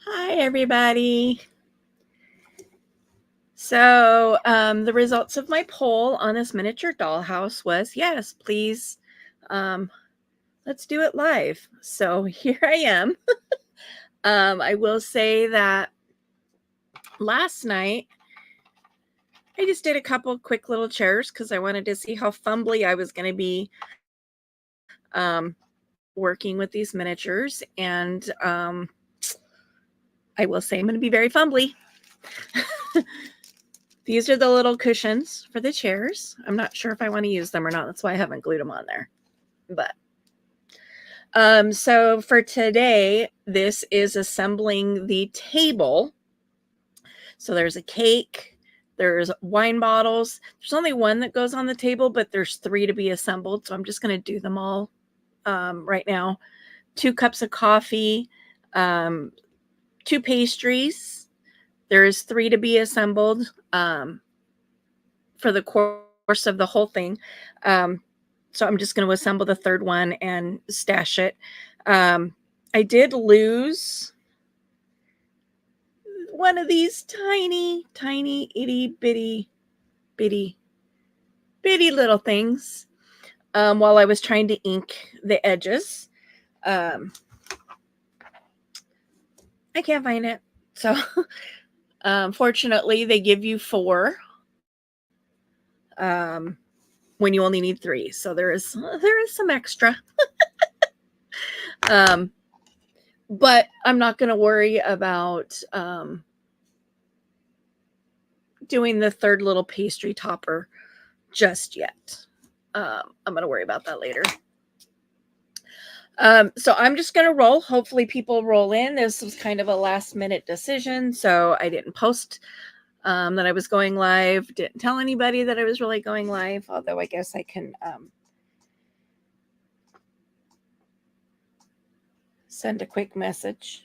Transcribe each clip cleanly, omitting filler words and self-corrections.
Hi, everybody. So, the results of my poll on this miniature dollhouse was yes, please, um, let's do it live. So here I am. I will say that last night I just did a couple quick little chairs because I wanted to see how fumbly I was going to be um, working with these miniatures. And I will say I'm going to be very fumbly. These are the little cushions for the chairs. I'm not sure if I want to use them or not. That's why I haven't glued them on there. But so for today, this is assembling the table. So there's a cake, there's wine bottles. There's only one that goes on the table, but there's 3 to be assembled. So I'm just going to do them all right now. 2 cups of coffee, 2 pastries. There's 3 to be assembled for the course of the whole thing. So I'm just going to assemble the 3rd one and stash it. I did lose one of these tiny, itty bitty little things while I was trying to ink the edges. I can't find it. So fortunately, they give you 4 when you only need 3. So there is some extra. But I'm not going to worry about doing the 3rd little pastry topper just yet. I'm going to worry about that later. So I'm just going to roll. Hopefully people roll in. This was kind of a last minute decision. So I didn't post that I was going live. Didn't tell anybody that I was really going live. Although I guess I can send a quick message.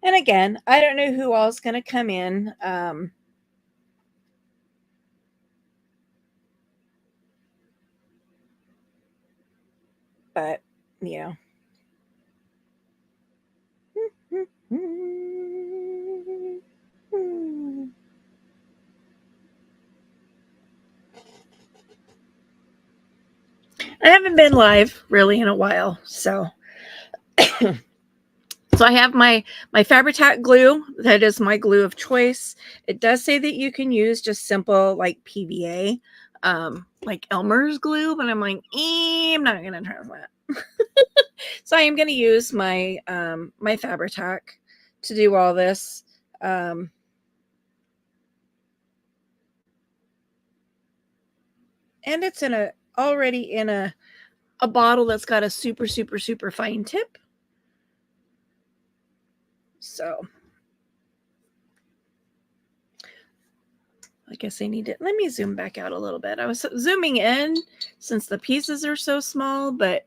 And again, I don't know who all's going to come in. But, you know. I haven't been live really in a while, so so I have my Fabri-Tac glue. That is my glue of choice. It does say that you can use just simple like PVA, like Elmer's glue, but I'm like, I'm not gonna try that. So I am gonna use my my Fabri-Tac to do all this. And it's already in a bottle that's got a super fine tip. So I guess I need to, let me zoom back out a little bit. I was zooming in since the pieces are so small, but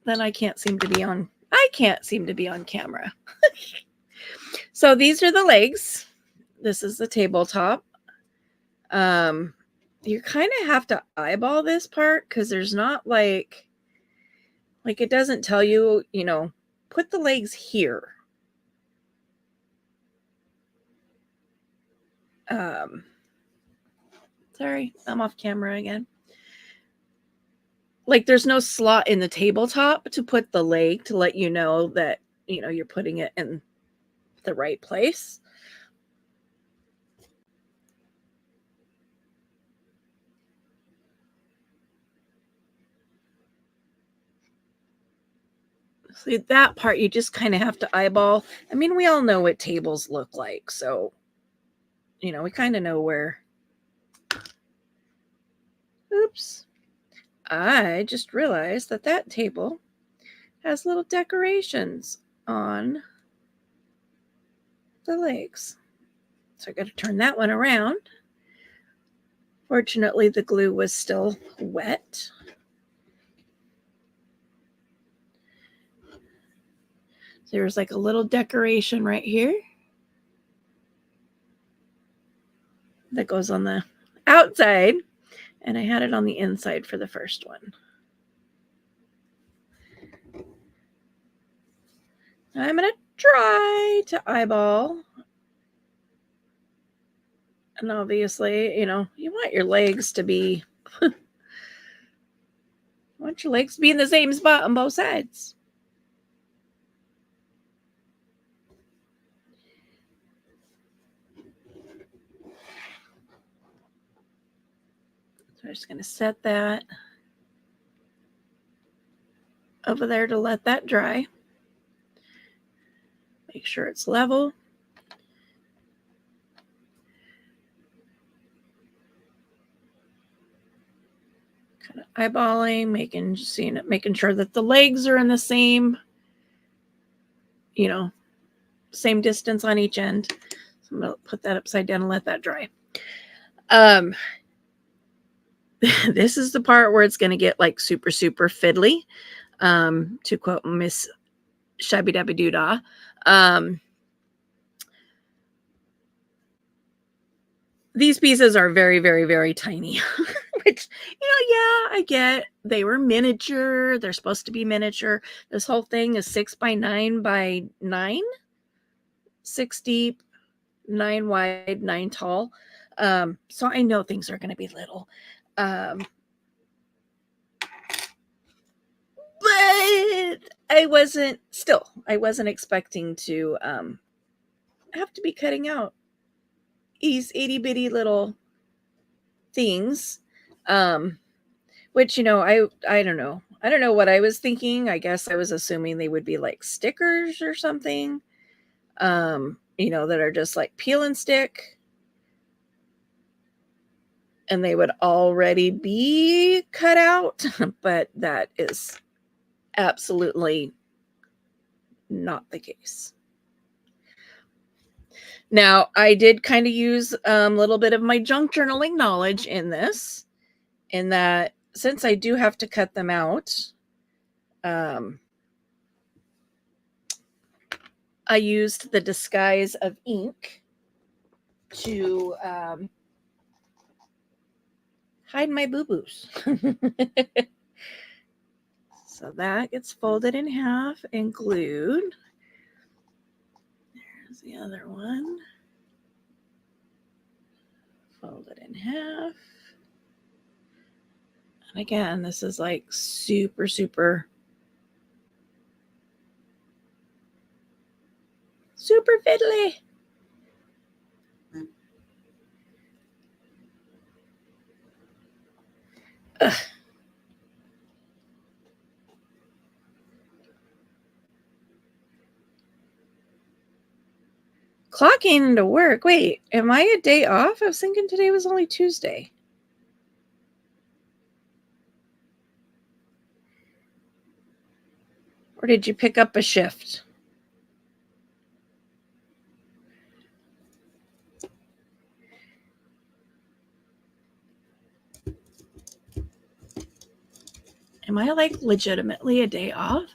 then I can't seem to be on camera. So these are the legs. This is the tabletop. You kind of have to eyeball this part because there's not like it doesn't tell you, put the legs here. Sorry, I'm off camera again. Like there's no slot in the tabletop to put the leg to let you know that, you're putting it in the right place. So that part you just kind of have to eyeball. I mean, we all know what tables look like, so we kind of know where. Oops. I just realized that table has little decorations on the legs. So I got to turn that one around. Fortunately, the glue was still wet. There's like a little decoration right here that goes on the outside, and I had it on the inside for the first one. Now I'm going to try to eyeball. And obviously, you want your legs to be, in the same spot on both sides. So I'm just going to set that over there to let that dry. Make sure it's level. Kind of eyeballing, making sure that the legs are in the same, same distance on each end. So I'm going to put that upside down and let that dry. This is the part where it's going to get like super, super fiddly. To quote Miss Shabby Dabby Doodah. These pieces are very, very, very tiny, which, I get. They were miniature. They're supposed to be miniature. This whole thing is 6 by 9 by 9, 6 deep, 9 wide, 9 tall. So I know things are going to be little. But I wasn't expecting to have to be cutting out these itty bitty little things. Which, I don't know. I don't know what I was thinking. I guess I was assuming they would be like stickers or something, that are just like peel and stick. And they would already be cut out, but that is absolutely not the case. Now, I did kind of use a little bit of my junk journaling knowledge in this, in that since I do have to cut them out, I used the disguise of ink to hide my boo-boos. So that gets folded in half and glued. There's the other one. Fold it in half. And again, this is like super, super, super fiddly. Ugh. Clocking into work. Wait, am I a day off? I was thinking today was only Tuesday. Or did you pick up a shift? Am I like legitimately a day off?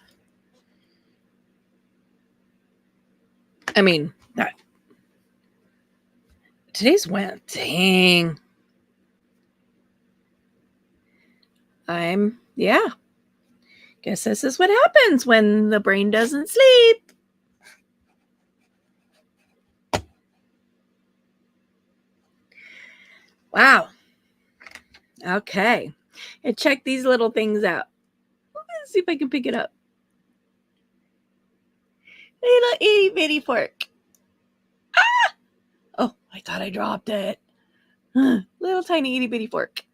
I mean, that today's Wednesday. Dang. Yeah. Guess this is what happens when the brain doesn't sleep. Wow. Okay. And check these little things out. Let's see if I can pick it up. Little itty bitty fork. Ah! Oh, I thought I dropped it. Little tiny itty bitty fork.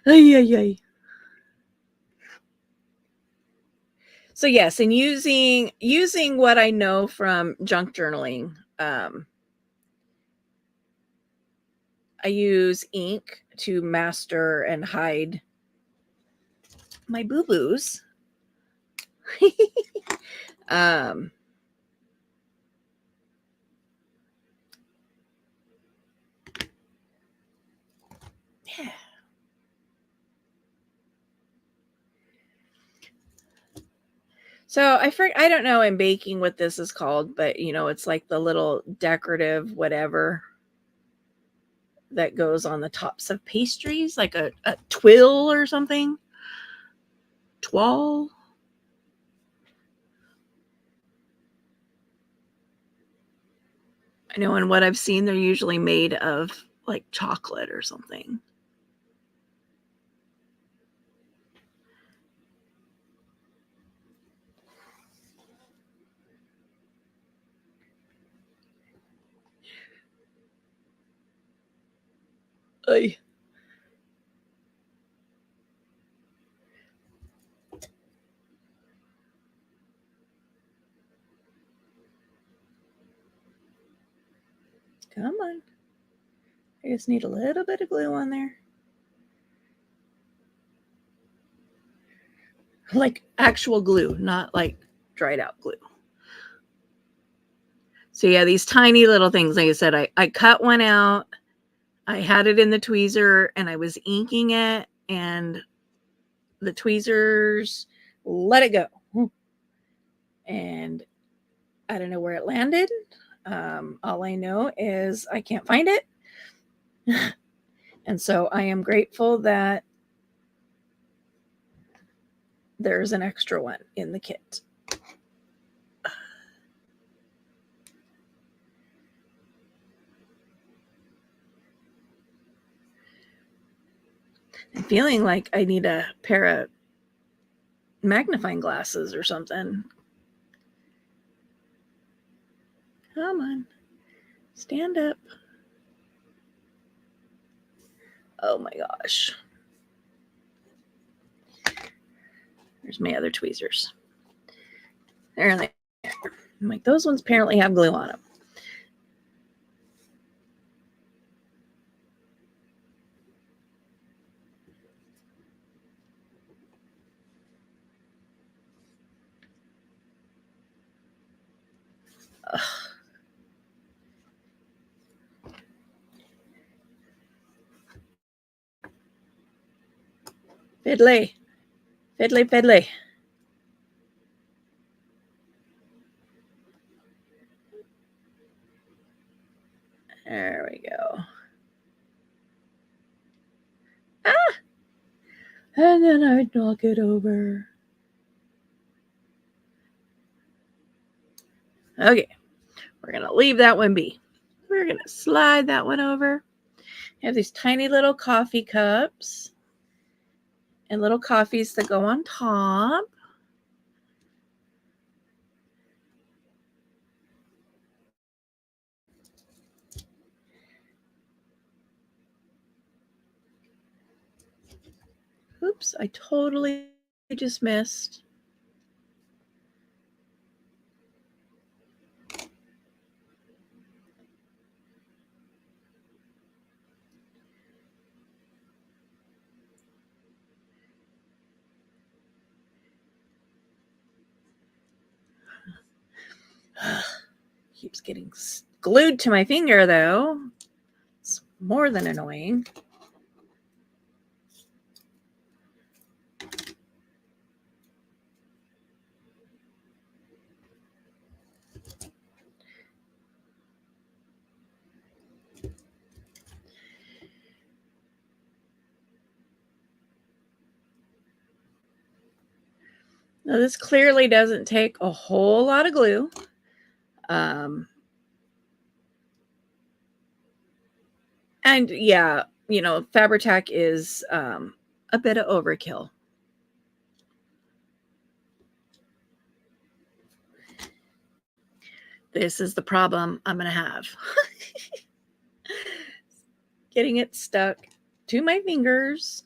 Ay, ay, ay. So yes, and using what I know from junk journaling, I use ink to master and hide my boo-boos. um, yeah. So I don't know in baking what this is called, but you know, it's like the little decorative whatever that goes on the tops of pastries, like a twill or something. Twall. I know in what I've seen, they're usually made of like chocolate or something. Ay. Come on. I just need a little bit of glue on there. Like actual glue, not like dried out glue. So yeah, these tiny little things, like I said, I cut one out. I had it in the tweezer and I was inking it and the tweezers let it go. And I don't know where it landed. All I know is I can't find it. And so I am grateful that there's an extra one in the kit. I'm feeling like I need a pair of magnifying glasses or something. Come on. Stand up. Oh my gosh. There's my other tweezers. There they are. I'm like, those ones apparently have glue on them. Ugh. Fiddly. Fiddly, fiddly. There we go. Ah! And then I'd knock it over. Okay. We're going to leave that one be. We're going to slide that one over. I have these tiny little coffee cups and little coffees that go on top. Oops, I totally just missed. Keeps getting glued to my finger, though. It's more than annoying. Now, this clearly doesn't take a whole lot of glue. And yeah, you know, Fabri-Tac is a bit of overkill. This is the problem I'm going to have. Getting it stuck to my fingers.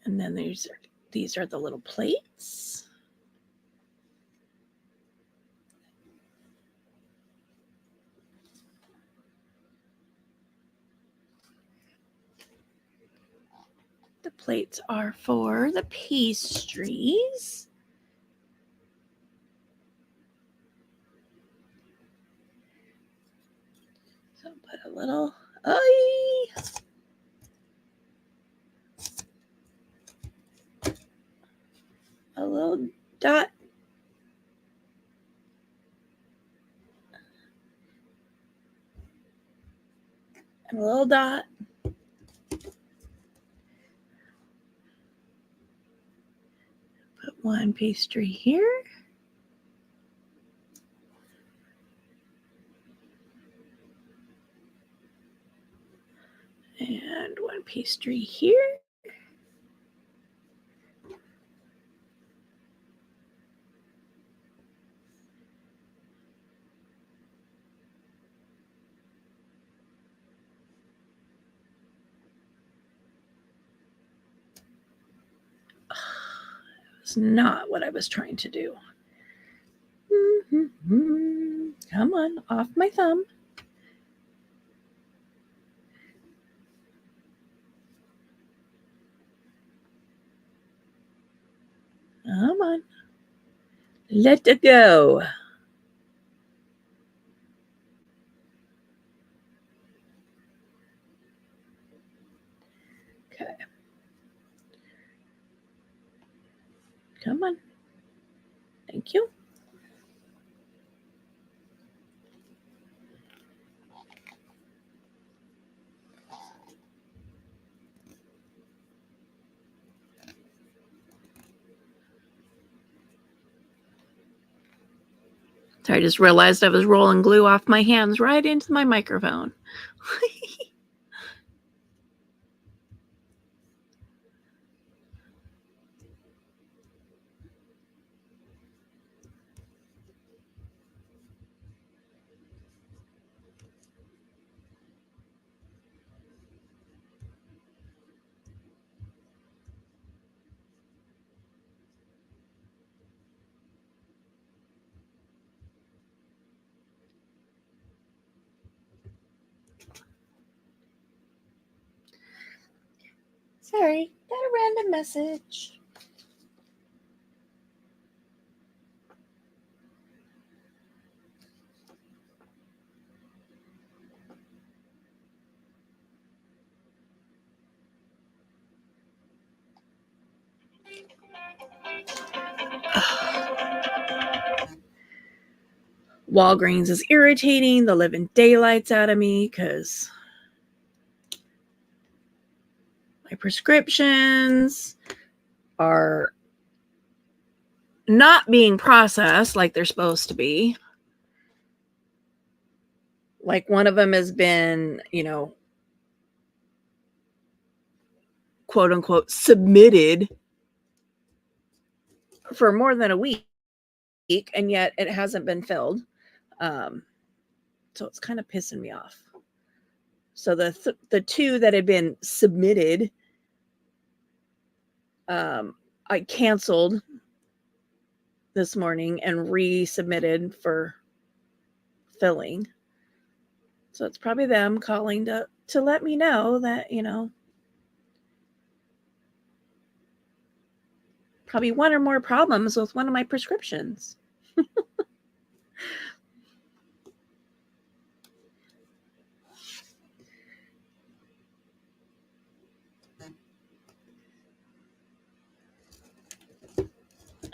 And then these are the little plates. plates are for the pastries. So put a little, a little dot. And a little dot. Put one pastry here. And one pastry here. It's not what I was trying to do. Come on, off my thumb. Come on. Let it go. Okay. Come on. Thank you. So I just realized I was rolling glue off my hands right into my microphone. Sorry, got a random message. Walgreens is irritating the living daylights out of me because my prescriptions are not being processed like they're supposed to be. Like one of them has been, quote unquote, submitted for more than a week, and yet it hasn't been filled. So it's kind of pissing me off. So the two that had been submitted, I canceled this morning and resubmitted for filling. So it's probably them calling to let me know that, probably one or more problems with one of my prescriptions.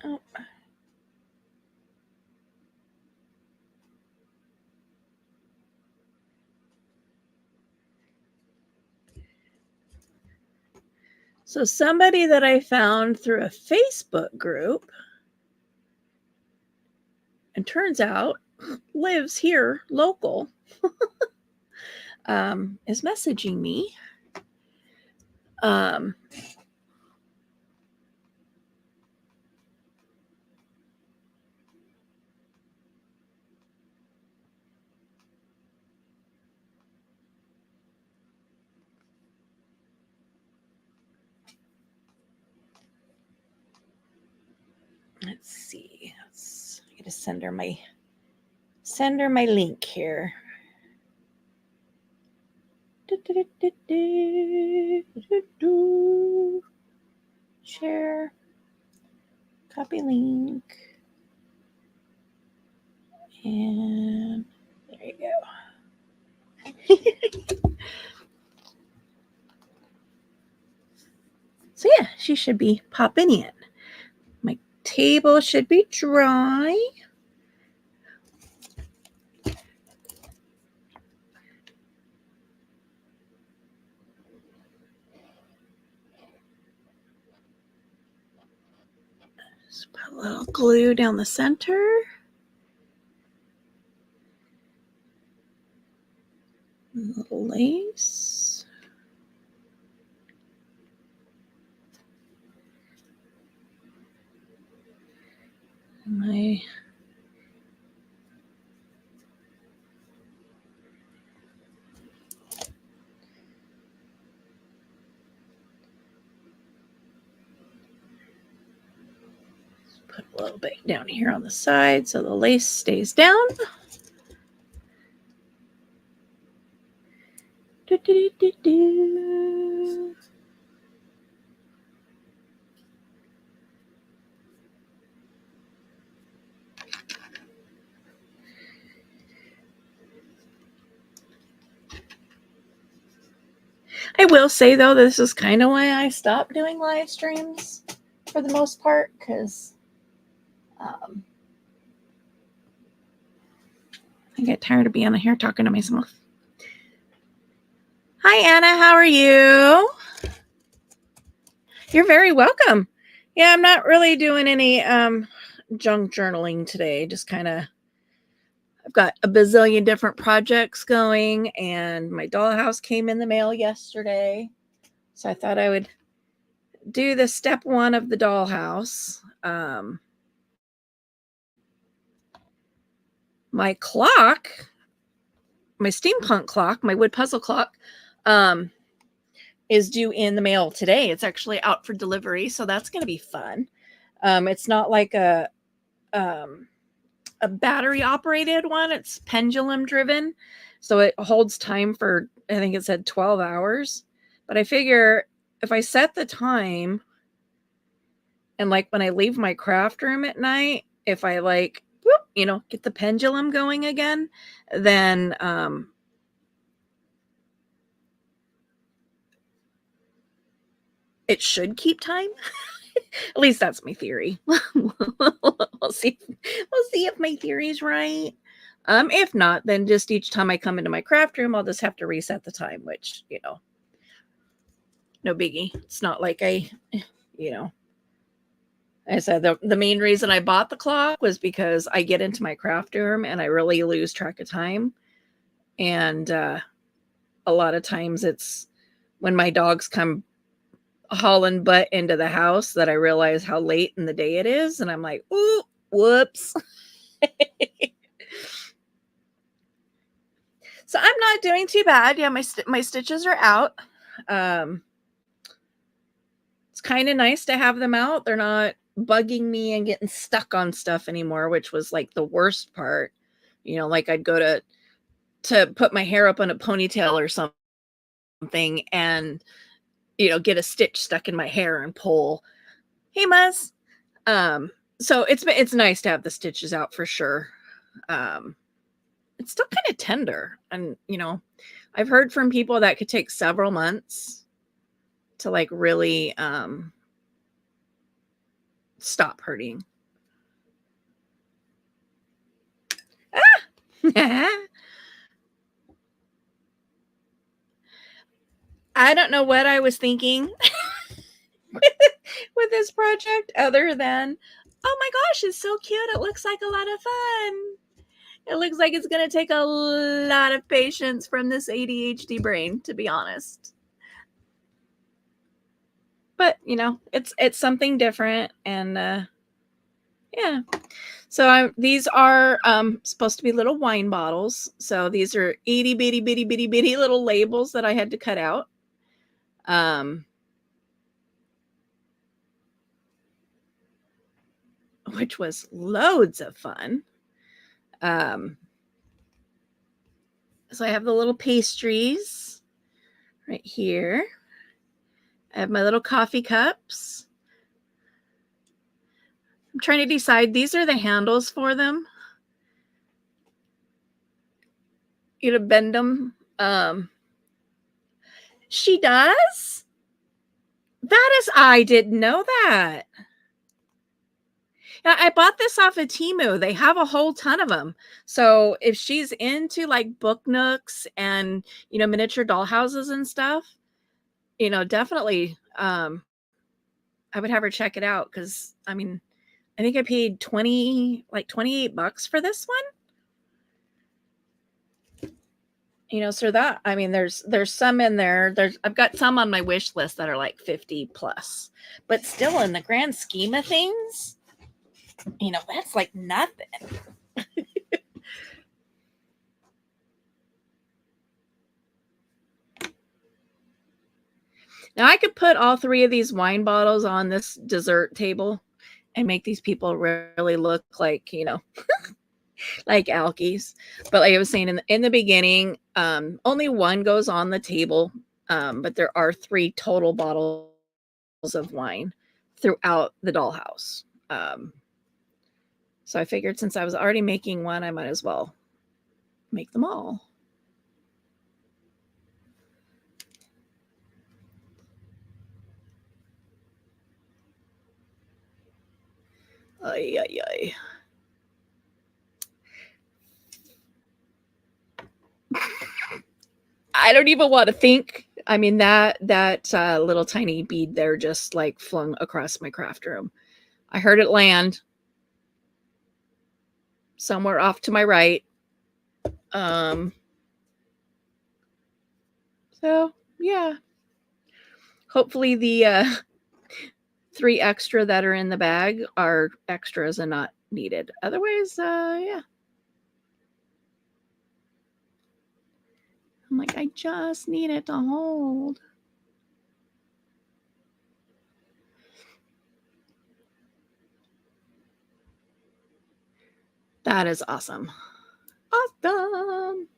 Oh. So somebody that I found through a Facebook group, and turns out lives here local, is messaging me. Let's see. I'm gonna send her my link here. share, copy link, and there you go. So yeah, she should be popping in. My table should be dry. Just put a little glue down the center. A little lace. My put a little bit down here on the side so the lace stays down. Do, do, do, do. I will say though, this is kind of why I stopped doing live streams for the most part, because I get tired of being on here talking to myself. Hi, Anna. How are you? You're very welcome. Yeah, I'm not really doing any junk journaling today. Just kind of, I've got a bazillion different projects going, and my dollhouse came in the mail yesterday. So I thought I would do the step 1 of the dollhouse. My clock, my steampunk clock, my wood puzzle clock, is due in the mail today. It's actually out for delivery, so that's going to be fun. It's not like a battery operated one. It's pendulum driven, so it holds time for, I think it said 12 hours. But I figure if I set the time, and like when I leave my craft room at night, if I like, whoop, you know, get the pendulum going again, then it should keep time. At least that's my theory. We'll see. We'll see if my theory is right. If not, then just each time I come into my craft room, I'll just have to reset the time, which, you know, no biggie. It's not like I, you know, I said the main reason I bought the clock was because I get into my craft room and I really lose track of time. And a lot of times it's when my dogs come hauling butt into the house that I realize how late in the day it is. And I'm like, ooh, whoops. So I'm not doing too bad. Yeah, my stitches are out. It's kind of nice to have them out. They're not bugging me and getting stuck on stuff anymore, which was like the worst part. You know, like I'd go to put my hair up on a ponytail or something and, you know, get a stitch stuck in my hair and pull. Hey, Muzz. So it's nice to have the stitches out for sure. It's still kind of tender, and you know, I've heard from people that could take several months to like really stop hurting. I don't know what I was thinking with this project other than, oh my gosh, it's so cute. It looks like a lot of fun. It looks like it's going to take a lot of patience from this ADHD brain, to be honest. But, you know, it's something different, and yeah. So these are supposed to be little wine bottles. So these are itty bitty bitty bitty bitty little labels that I had to cut out. Which was loads of fun. So I have the little pastries right here. I have my little coffee cups. I'm trying to decide. These are the handles for them. You to bend them. She does? I didn't know that. Yeah, I bought this off of Temu. They have a whole ton of them. So if she's into like book nooks and, miniature dollhouses and stuff, definitely, I would have her check it out. Cause I mean, I think I paid $28 for this one. So that, I mean, there's some in there. I've got some on my wish list that are like 50 plus, but still in the grand scheme of things, that's like nothing. Now I could put all three of these wine bottles on this dessert table and make these people really look like, like alkies. But like I was saying in the beginning, only one goes on the table, but there are 3 total bottles of wine throughout the dollhouse. So I figured since I was already making one, I might as well make them all. Ay, ay, ay. I don't even want to think. I mean, that little tiny bead there just like flung across my craft room. I heard it land somewhere off to my right. So yeah. Hopefully the 3 extra that are in the bag are extras and not needed. Otherwise, yeah. I'm like, I just need it to hold. That is awesome. Awesome.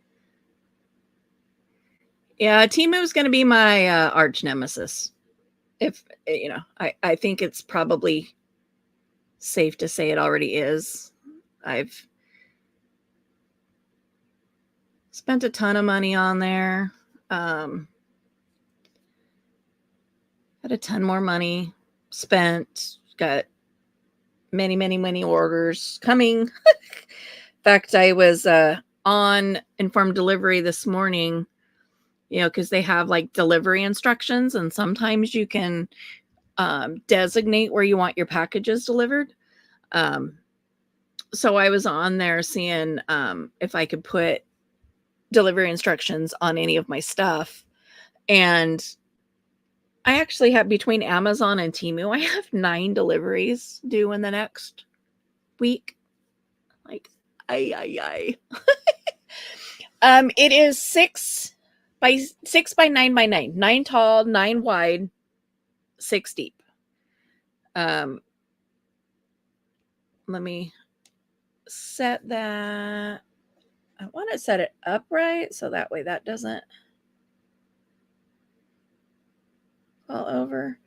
Yeah, Temu is going to be my arch nemesis. If, I think it's probably safe to say it already is. I've spent a ton of money on there. Had a ton more money spent. Got many orders coming. In fact, I was on Informed Delivery this morning, because they have like delivery instructions, and sometimes you can designate where you want your packages delivered. So I was on there seeing if I could put delivery instructions on any of my stuff. And I actually have, between Amazon and Temu, I have 9 deliveries due in the next week. Like, ay. It is 6 by 9 by 9. 9 tall, 9 wide, 6 deep. Let me set that. I want to set it upright so that way that doesn't fall over.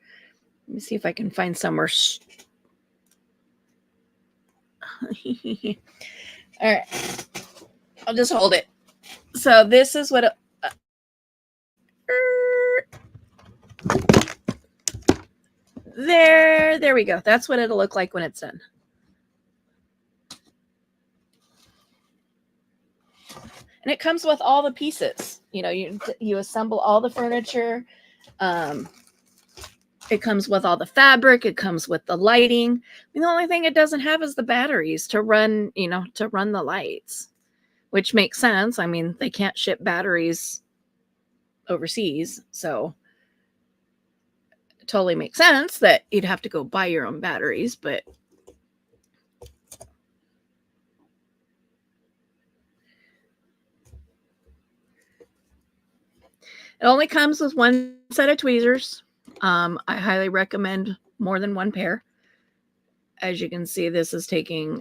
Let me see if I can find somewhere. All right. I'll just hold it. So this is what there we go. That's what it'll look like when it's done. And it comes with all the pieces. You assemble all the furniture. It comes with all the fabric. It comes with the lighting. I mean, the only thing it doesn't have is the batteries to run the lights, which makes sense. I mean, they can't ship batteries overseas, so it totally makes sense that you'd have to go buy your own batteries, but it only comes with 1 set of tweezers. I highly recommend more than 1 pair. As you can see, this is taking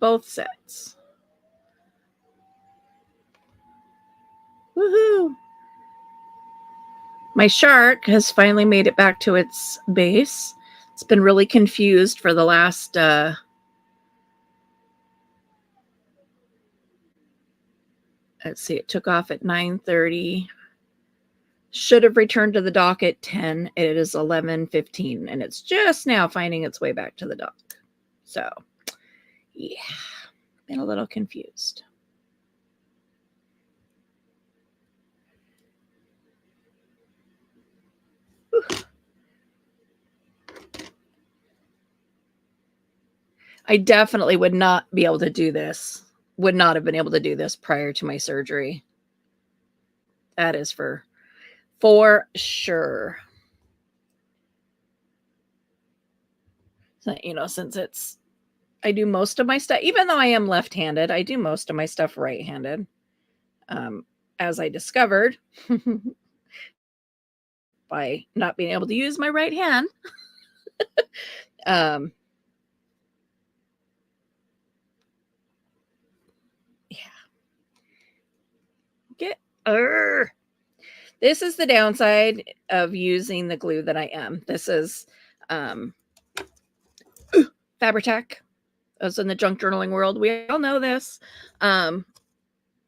both sets. Woohoo! My shark has finally made it back to its base. It's been really confused for the last let's see, it took off at 9:30. Should have returned to the dock at 10. It is 11:15, and it's just now finding its way back to the dock. So, yeah, been a little confused. Whew. I definitely would not be able to do this. Would not have been able to do this prior to my surgery. That is for sure. So, since I do most of my stuff, even though I am left-handed, I do most of my stuff right-handed. As I discovered by not being able to use my right hand. Yeah. This is the downside of using the glue that I am. This is Fabri-Tac. As in the junk journaling world, we all know this. In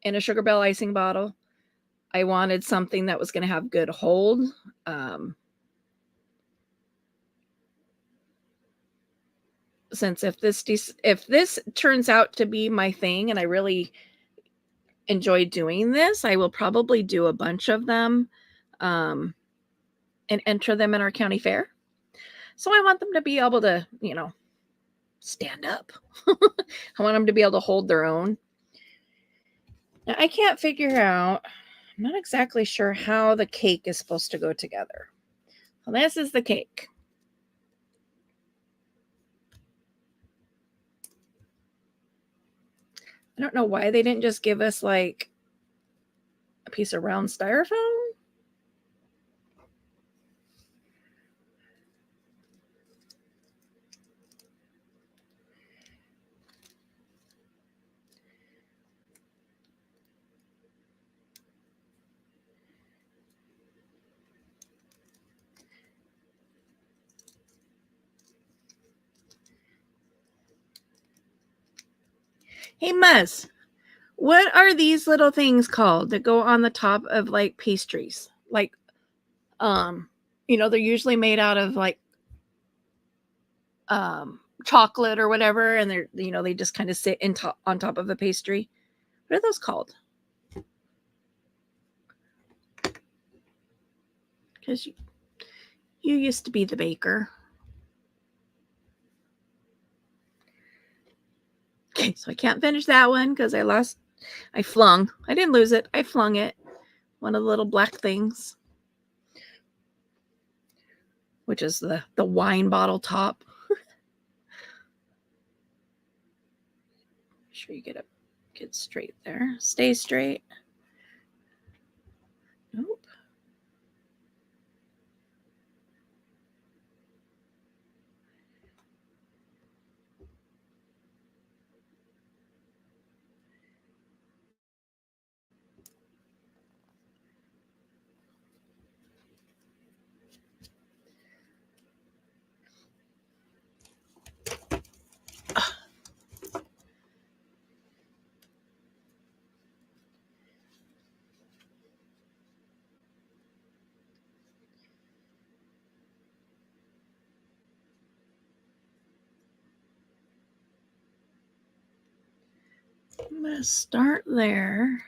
a Sugar Bell icing bottle. I wanted something that was going to have good hold. Since if this turns out to be my thing and I really enjoy doing this, I will probably do a bunch of them and enter them in our county fair. So I want them to be able to, stand up. I want them to be able to hold their own. Now, I can't figure out, I'm not exactly sure how the cake is supposed to go together. Well, this is the cake. I don't know why they didn't just give us like a piece of round styrofoam. Hey, Muzz, what are these little things called that go on the top of like pastries? Like, they're usually made out of like chocolate or whatever, and they're they just kind of sit on top of a pastry. What are those called? Because you used to be the baker. Okay, so I can't finish that one because I flung. I didn't lose it. I flung it. One of the little black things, which is the wine bottle top. Make sure you get straight there. Stay straight. Nope. I'm going to start there.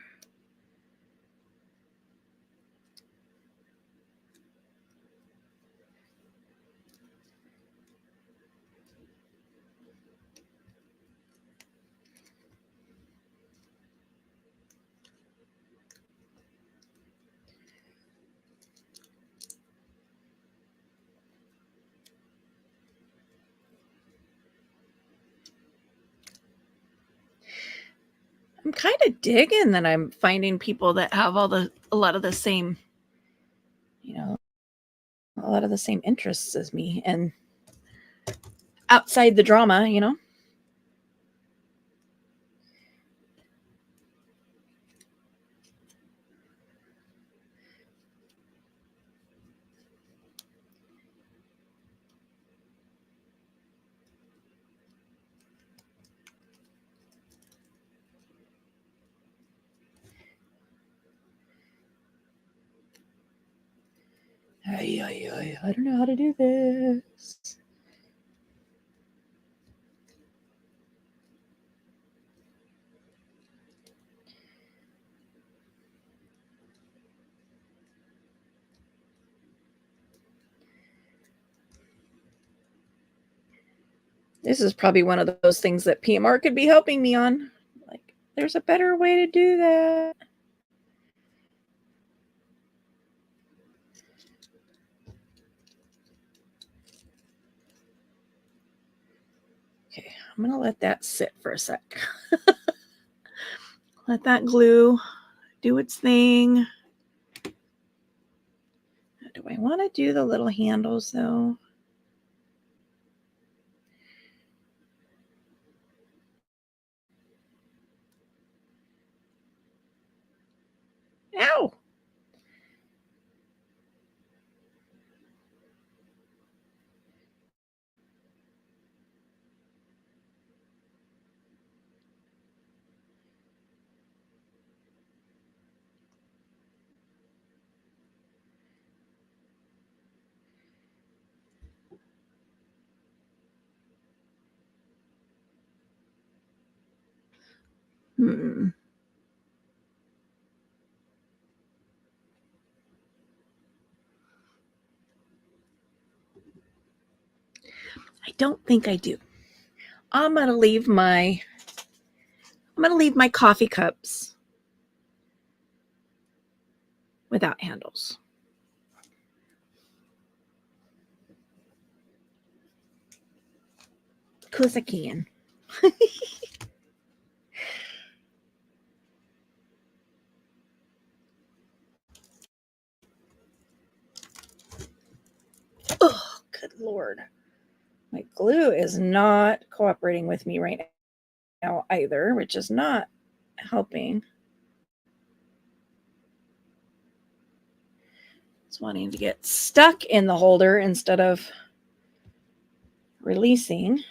I'm kind of digging that I'm finding people that have a lot of the same, a lot of the same interests as me and outside the drama, I don't know how to do this. This is probably one of those things that PMR could be helping me on. Like, there's a better way to do that. Okay, I'm going to let that sit for a sec. Let that glue do its thing. Do I want to do the little handles though? Ow! I don't think I do. I'm gonna leave my coffee cups without handles. Because I can. Oh, good Lord. My glue is not cooperating with me right now either, which is not helping. It's wanting to get stuck in the holder instead of releasing.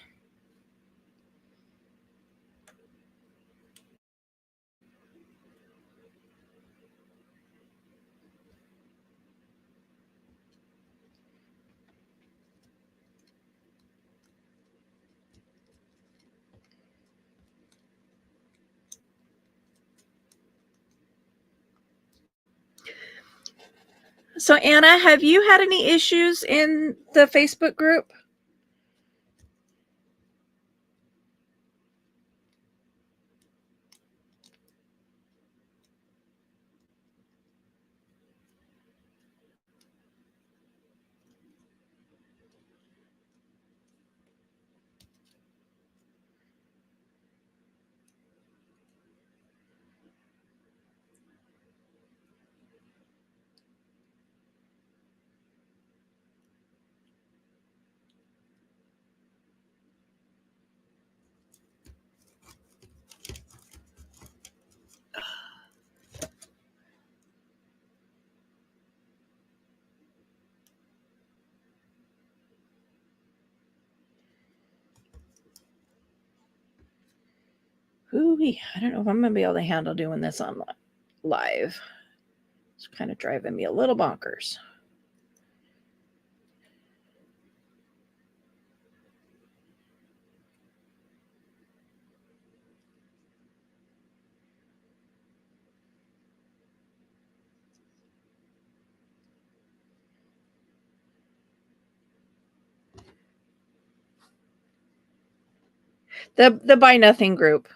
So, Anna, have you had any issues in the Facebook group? Ooh-wee. I don't know if I'm going to be able to handle doing this on live. It's kind of driving me a little bonkers. The Buy Nothing group.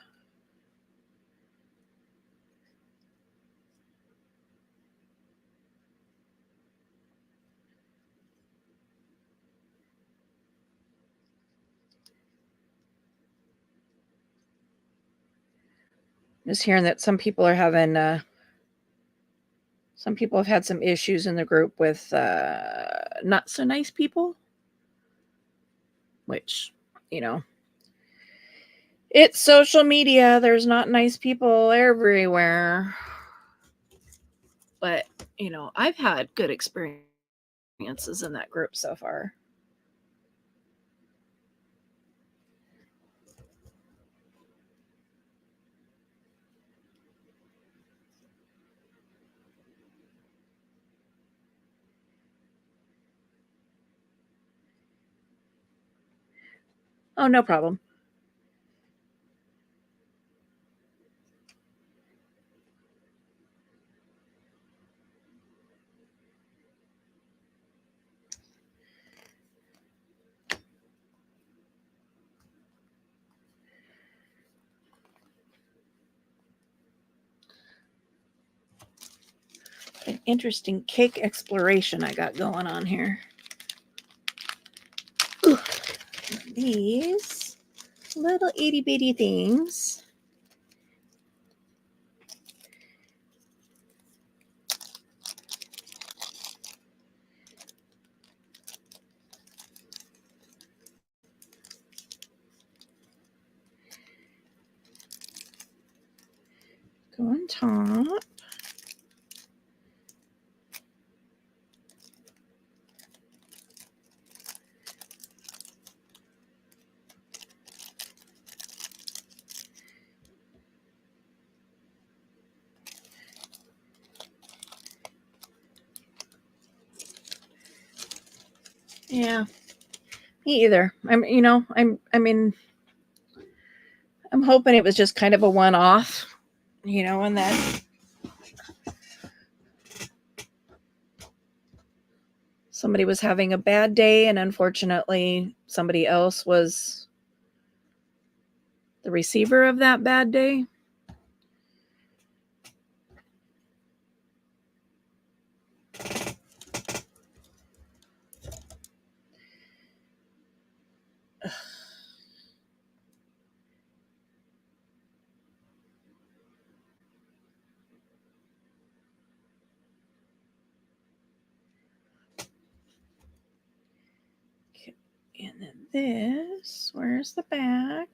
Just hearing that some people are having some people have had some issues in the group with not so nice people, which, you know, it's social media. There's not nice people everywhere. But, you know, I've had good experiences in that group so far. Oh, no problem. An interesting cake exploration I got going on here. Ooh, these little itty bitty things. Go on top. Yeah, me either. I'm hoping it was just kind of a one-off, and that somebody was having a bad day and unfortunately somebody else was the receiver of that bad day. And then this, where's the back?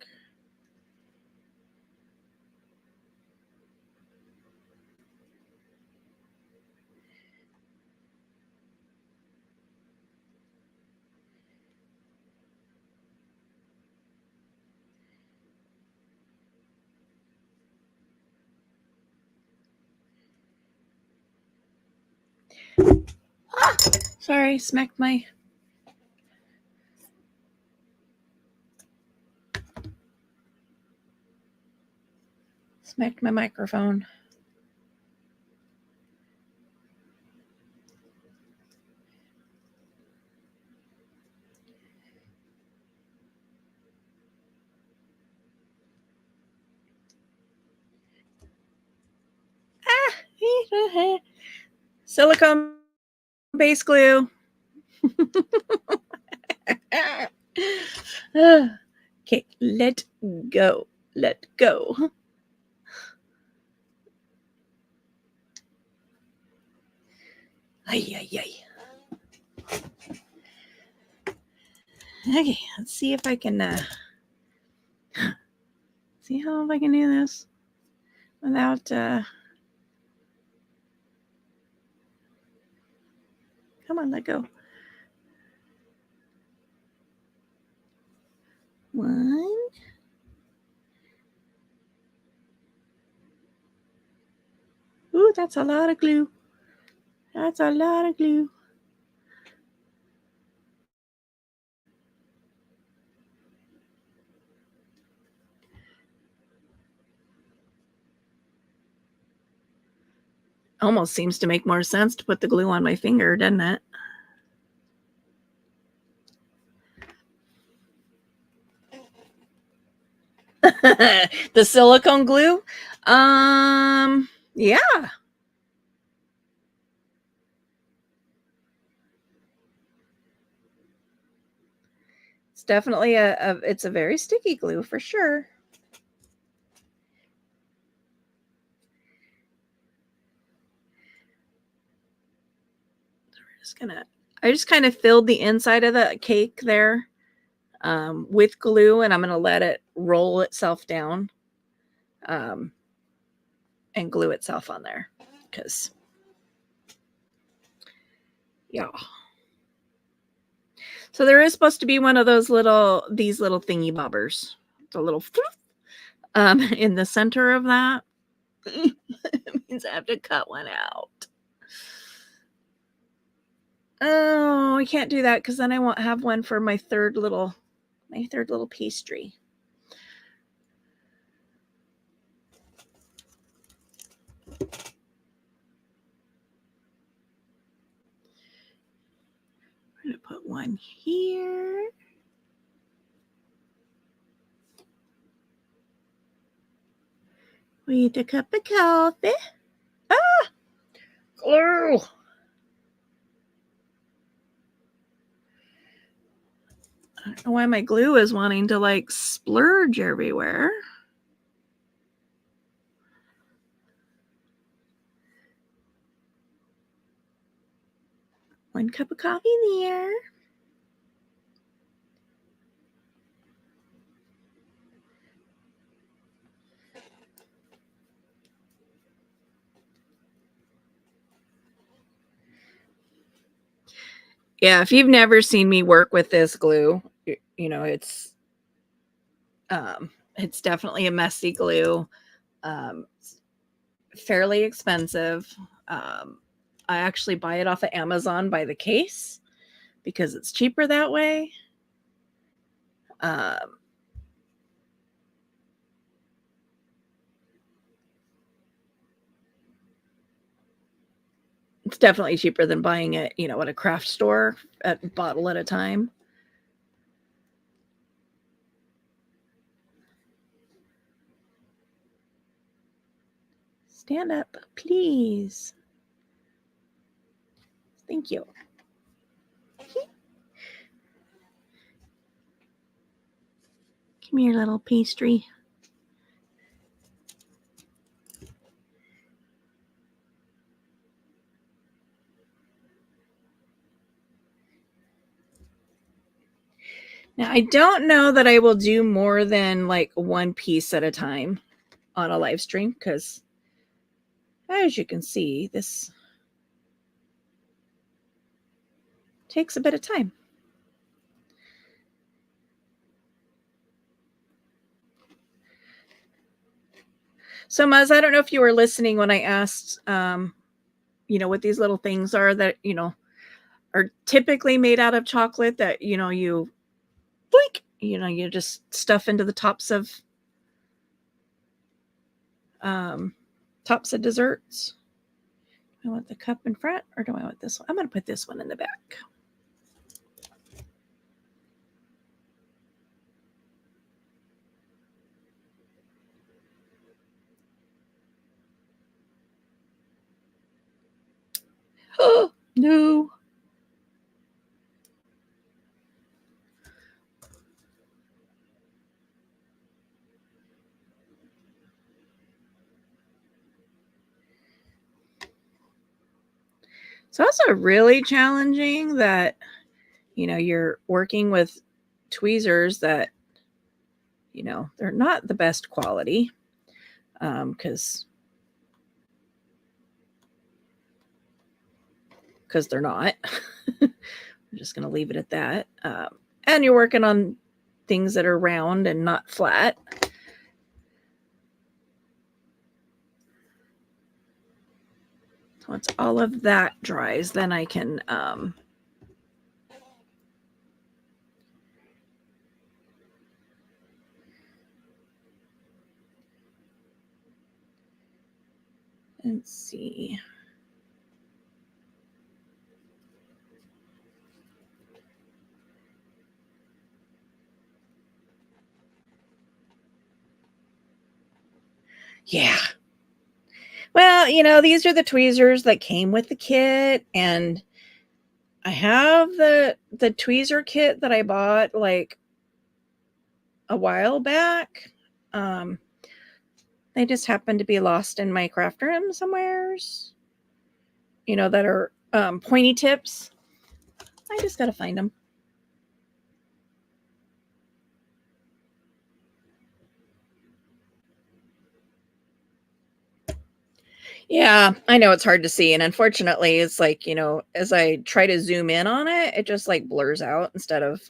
Ah, sorry, smacked my microphone. Ah, silicone base glue. Okay, let go. Let go. Ay, ay, ay. Okay, let's see if I can see how I can do this without come on, let go. One. Ooh, that's a lot of glue. That's a lot of glue. Almost seems to make more sense to put the glue on my finger, doesn't it? The silicone glue? Yeah. It's definitely it's a very sticky glue for sure. I just kind of filled the inside of the cake there with glue, and I'm going to let it roll itself down and glue itself on there because, yeah. So there is supposed to be one of these little thingy bobbers, the little in the center of that. It means I have to cut one out. Oh, I can't do that because then I won't have one for my third little my third little pastry. I'm going to put one here. With a cup of coffee. Ah! Glue! I don't know why my glue is wanting to like splurge everywhere. One cup of coffee there. Yeah, if you've never seen me work with this glue, you know, it's definitely a messy glue. Fairly expensive. I actually buy it off of Amazon by the case because it's cheaper that way. It's definitely cheaper than buying it, you know, at a craft store at a bottle at a time. Stand up, please. Thank you. Come here, little pastry. Now, I don't know that I will do more than like one piece at a time on a live stream because, as you can see, this takes a bit of time. So, Muzz, I don't know if you were listening when I asked, you know, what these little things are that, you know, are typically made out of chocolate that, you know, you blink, you know, you just stuff into the tops of desserts. Do I want the cup in front or do I want this one? I'm going to put this one in the back. Oh, no. It's also really challenging that, you know, you're working with tweezers that, you know, they're not the best quality because they're not. I'm just going to leave it at that. And you're working on things that are round and not flat. Once all of that dries, then I can let's see. Yeah. Well, you know, these are the tweezers that came with the kit, and I have the tweezer kit that I bought like a while back. They just happen to be lost in my craft room somewheres. You know, that are pointy tips. I just gotta find them. Yeah, I know it's hard to see, and unfortunately, it's like, you know, as I try to zoom in on it, it just like blurs out instead of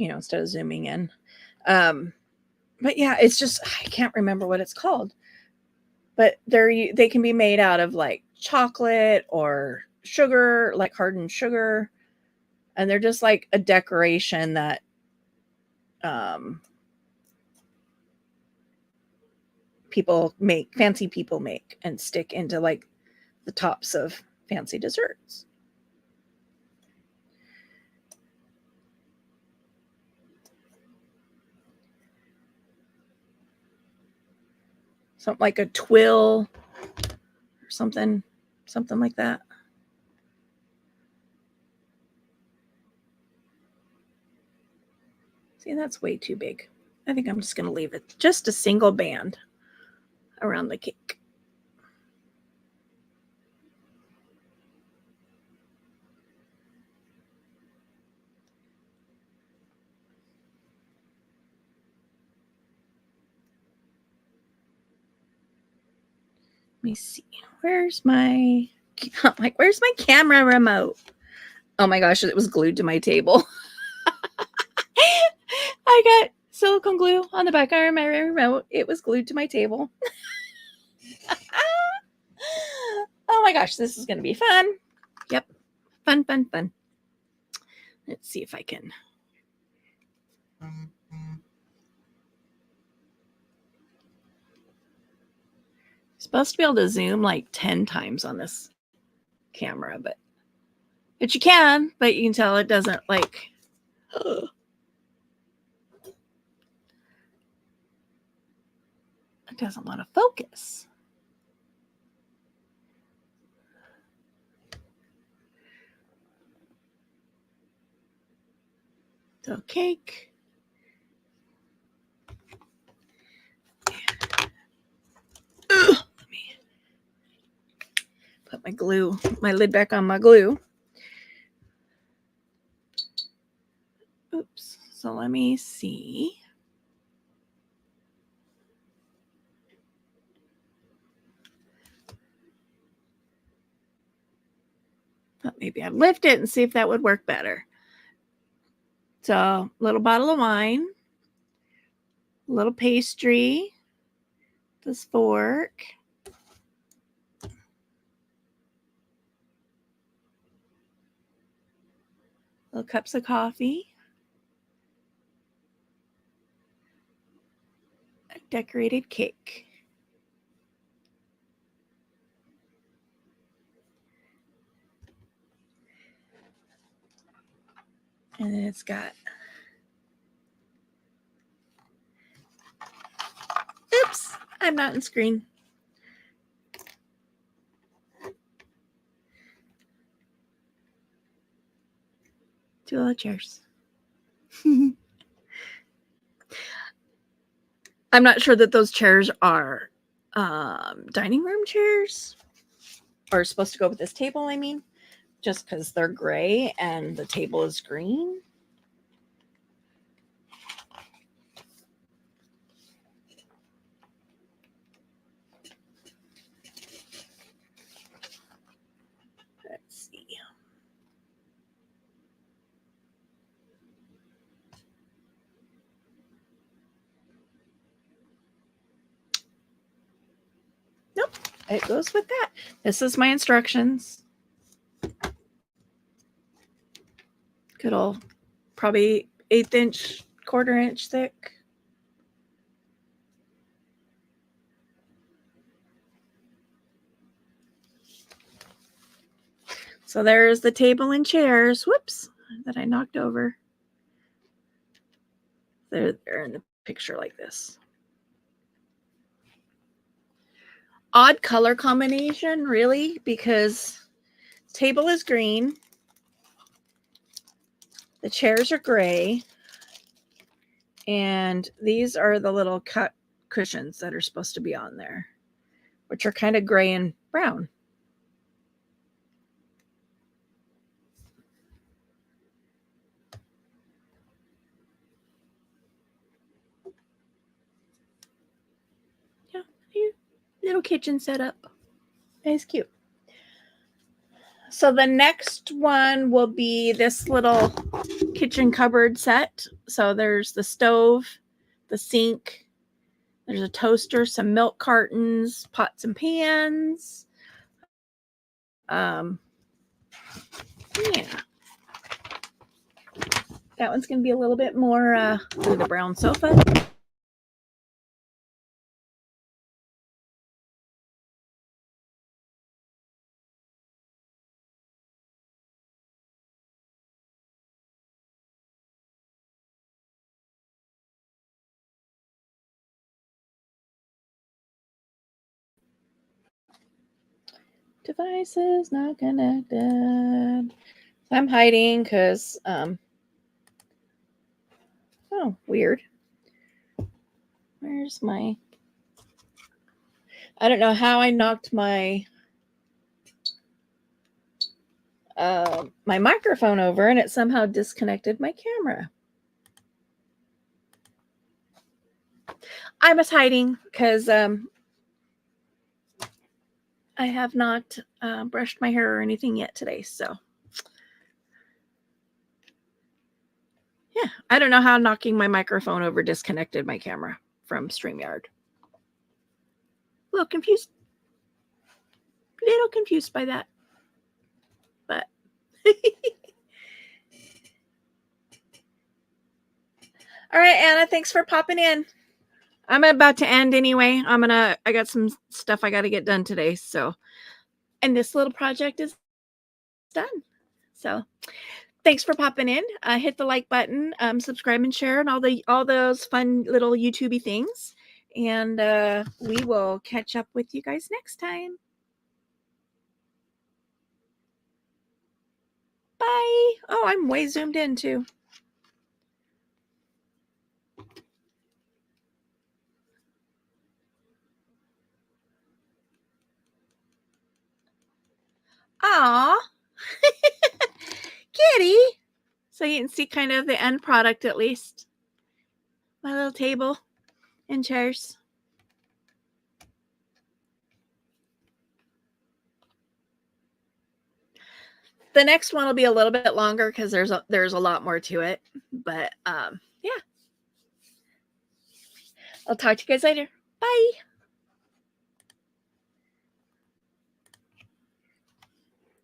instead of zooming in. But yeah, it's just, I can't remember what it's called. But they can be made out of like chocolate or sugar, like hardened sugar. And they're just like a decoration that fancy people make and stick into like the tops of fancy desserts. Something like a twill or something like that. See, that's way too big. I think I'm just going to leave it just a single band around the cake. Let me see. Where's my camera remote? Oh my gosh, it was glued to my table. I got silicone glue on the back of my remote. It was glued to my table. Oh my gosh, this is going to be fun. Yep. Fun. Let's see if I can. Supposed to be able to zoom like 10 times on this camera, but you can tell it doesn't like. It doesn't want to focus. So cake. Let me put my lid back on my glue. Oops. So let me see. Thought maybe I'd lift it and see if that would work better. So, little bottle of wine, little pastry, this fork, little cups of coffee, a decorated cake. And then it's got, oops, I'm not in screen. Two little chairs. I'm not sure that those chairs are dining room chairs or supposed to go with this table, I mean, just because they're gray and the table is green. Let's see. Nope, it goes with that. This is my instructions. Good old, probably 1/8 inch, 1/4 inch thick. So there's the table and chairs. Whoops, that I knocked over. They're in the picture like this. Odd color combination, really, because the table is green. The chairs are gray. And these are the little cut cushions that are supposed to be on there, which are kind of gray and brown. Yeah, little kitchen setup. It's cute. So the next one will be this little kitchen cupboard set. So there's the stove, the sink, there's a toaster, some milk cartons, pots and pans. Yeah. That one's going to be a little bit more the brown sofa. Devices not connected. I'm hiding because, oh, weird. Where's my, I don't know how I knocked my my microphone over and it somehow disconnected my camera. I was hiding because I have not brushed my hair or anything yet today. So, yeah, I don't know how knocking my microphone over disconnected my camera from StreamYard. A little confused by that. But all right, Anna, thanks for popping in. I'm about to end anyway. I got some stuff I got to get done today. So, and this little project is done. So, thanks for popping in. Hit the like button, subscribe and share, and all those fun little YouTubey things. And we will catch up with you guys next time. Bye. Oh, I'm way zoomed in too. Aw. Kitty. So you can see kind of the end product at least. My little table and chairs. The next one will be a little bit longer because there's a lot more to it. But yeah. I'll talk to you guys later. Bye.